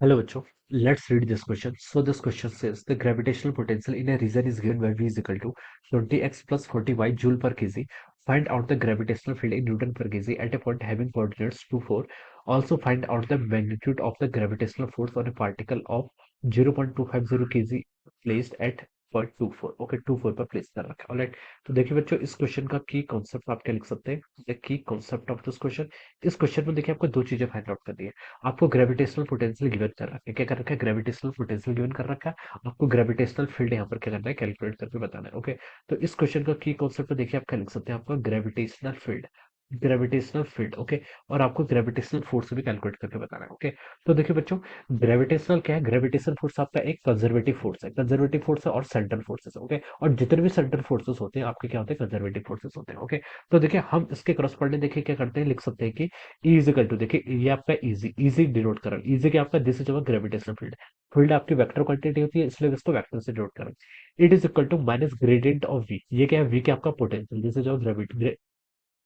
Hello, Bacho. Let's read this question. So this question says the gravitational potential in a region is given by V is equal to 20x plus 40y joule per kg. Find out the gravitational field in Newton per kg at a point having coordinates 2, 4. Also find out the magnitude of the gravitational force on a particle of 0.250 kg placed at point 24. Okay 24 पर place कर रखा है। Alright, तो देखिए बच्चों, इस question का की कॉन्सेप्ट आप क्या लिख सकते हैं? The key concept of this question, इस क्वेश्चन में देखिए आपको दो चीजें फाइंड आउट करनी है। आपको ग्रेविटेशनल पोटेंशियल गिवन कर रखा है। क्या कर रखा है? ग्रेविटेशनल पोटेंशियल गिवन कर रखा है। आपको ग्रेविटेशनल फील्ड यहाँ पर क्या करना है? कैलकुलेट करके बताना है। ओके, तो इस क्वेश्चन का की कॉन्सेप्ट देखिए आप क्या लिख सकते हैं? आपका gravitational field, gravitational field, okay, और आपको ग्रेविटेशनल फोर्स भी कैलकुलेट करके बताना है। ओके, तो देखिए बच्चों, ग्रेविटेशनल क्या है? ग्रेविटेशनल फोर्स आपका एक कंजर्वेटिव फोर्स है, कंजर्वेटिव फोर्स है और सेंट्रल फोर्सेस, ओके, और जितने भी सेंट्रल फोर्सेस होते हैं आपके क्या होते हैं? कंजर्वेटिव फोर्सेस होते हैं। ओके, तो देखिए हम इसके करस्पॉन्डिंग देखिए क्या करते हैं, लिख सकते हैं कि ई इज इक्वल टू, देखिए ये आपका इजी, इजी डिनोट कर रहा है। इजी क्या आपका? This is our gravitational field. Field आपकी वेक्टर क्वांटिटी होती है, इसलिए इसको वेक्टर से डिनोट कर रहा है। It is equal to minus gradient of v. ये क्या है? वी क्या आपका potential, this is our gravity,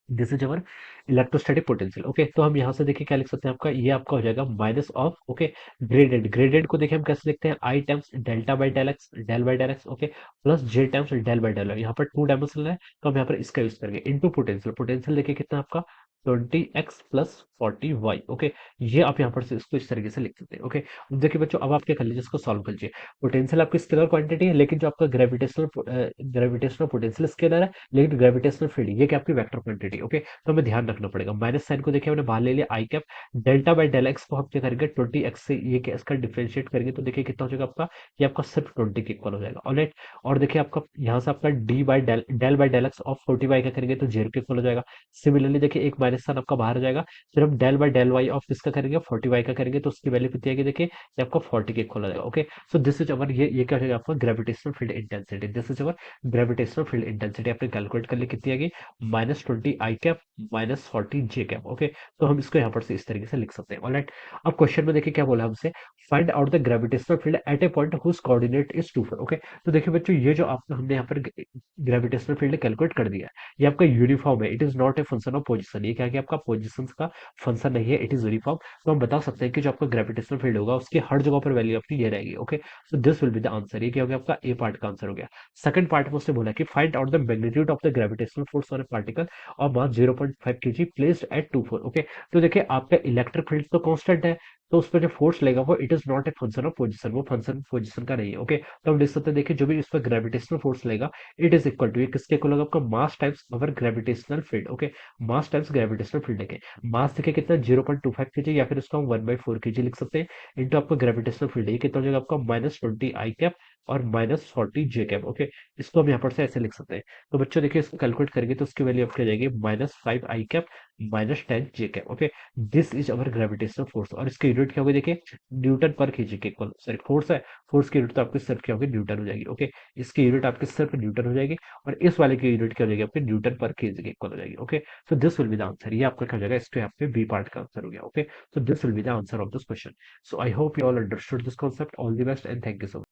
this is our electrostatic potential. Okay, तो हम यहाँ से देखिए क्या लिख सकते हैं? आपका ये आपका हो जाएगा minus of, okay, gradient. Gradient को देखिए हम कैसे लिखते हैं? I times delta by del x, del by del x, okay, plus J times del by del. यहाँ पर टू डायमेंशनल है, तो हम यहाँ पर इसका यूज करेंगे इनटू पोटेंशियल। पोटेंशियल देखिए कितना आपका? 20x plus 40y। ओके, ये आप यहाँ पर से इसको इस तरीके से लिख सकते हैं। ओके, अब देखिए बच्चों, अब आप क्या कर लीजिए, इसको सॉल्व कर लीजिए। पोटेंशियल आपकी स्केलर क्वांटिटी है, लेकिन जो आपका ग्रेविटेशनल पोटेंशियल स्केलर है, लेकिन ग्रेविटेशनल फील्ड ये क्या आपकी वेक्टर क्वांटिटी। ओके, तो हमें ध्यान रखना पड़ेगा। माइनस साइन को देखिए हमने बाहर ले लिया, I cap. Delta by del x को हम क्या करेंगे? 20x से ये क्या इसका डिफरेंशिएट करेंगे, तो देखिए कितना हो जाएगा आपका? ये आपका सिर्फ 20 के इक्वल हो जाएगा। ऑलराइट, और देखिए आपका यहाँ से आपका d by del by del x of 40y का करेंगे तो 0 के इक्वल हो जाएगा। सिमिलरली देखिए एक माइनस साइन आपका बाहर हो जाएगा। फिर हम del by del y of किसका करेंगे? 40y का करेंगे, तो उसकी वैल्यू कितनी आएगी? देखिए ये आपका 40 के इक्वल हो जाएगा। ओके, सो दिस इज अवर, ये क्या हो जाएगा आपका? Gravitational field intensity. This is our gravitational field intensity. आपने कैलकुलेट कर ली, कितनी आएगी? -20 आई कैप माइनस 40 जे कैप। ओके, तो हम इसको यहाँ पर से इस तरीके से लिख सकते हैं। ऑलराइट, अब क्वेश्चन में देखिए क्या बोला हमसे? Find out the gravitational field at a point whose coordinate is 2, 4। Okay, तो देखिए बच्चों, ये जो आपका हमने यहाँ पर ग्रेविटेशनल फील्ड कैलकुलेट कर दिया है, ये आपका यूनिफॉर्म है। It is not a function of position. ये क्या है कि आपका पोजिशन का फंक्शन नहीं है, इट इज यूनिफॉर्म। तो हम बता सकते हैं कि जो आपका ग्रेविटेशनल फील्ड होगा उसकी हर जगह पर वैल्यू आपकी ये रहेगी। Okay, so this will be the answer. ये क्या हो गया? आपका ए पार्ट का आंसर हो गया। सेकंड पार्ट में उसने बोला कि find out the magnitude of the gravitational force on A particle और मास 0.5 kg प्लेस्ड एट 2, 4। ओके, तो देखिए आपका इलेक्ट्रिक फील्ड तो कांस्टेंट है, तो उस पर जो फोर्स लगेगा वो it is not a function of position, वो फंक्शन पोजिशन का नहीं है। ओके, तो हम देख सकते हैं, देखिए जो भी इस पर ग्रेविटेशनल फोर्स लगेगा इट इज इक्वल टू, ये किसके इक्वल होगा? आपका mass times our gravitational field. Okay, mass times gravitational field है। मास देखिए कितना? 0.25 kg, या फिर इसको हम 1/4 kg लिख सकते हैं। इंटू आपका ग्रेविटेशनल फील्ड ये कितना हो जाएगा? आपका -20 आई कैप और -40 जे कैप। ओके, इसको हम यहाँ पर से ऐसे लिख सकते हैं। तो बच्चों देखिए इसको कैलकुलेट करेंगे तो उसकी वैल्यू आपकी आ जाएगी -5 I cap -10 J cap. Okay, this is our gravitational force, और इसकी यूनिट क्या होगी? देखिए न्यूटन पर केजी के इक्वल। सॉरी, फोर्स है, फोर्स की यूनिट तो आपकी सिर्फ क्या होगी? न्यूटन हो जाएगी। ओके, इसकी यूनिट आपकी सिर्फ न्यूटन हो जाएगी, और इस वाले की यूनिट क्या हो जाएगी? आपकी न्यूटन पर केजी के इक्वल हो जाएगी। Okay, so this will be the answer. ये आपका क्या हो जाएगा? इसके आपके बी पार्ट का आंसर हो गया। Okay, so this will be the answer of this question. So I hope you all understood this concept. All the best and thank you so much.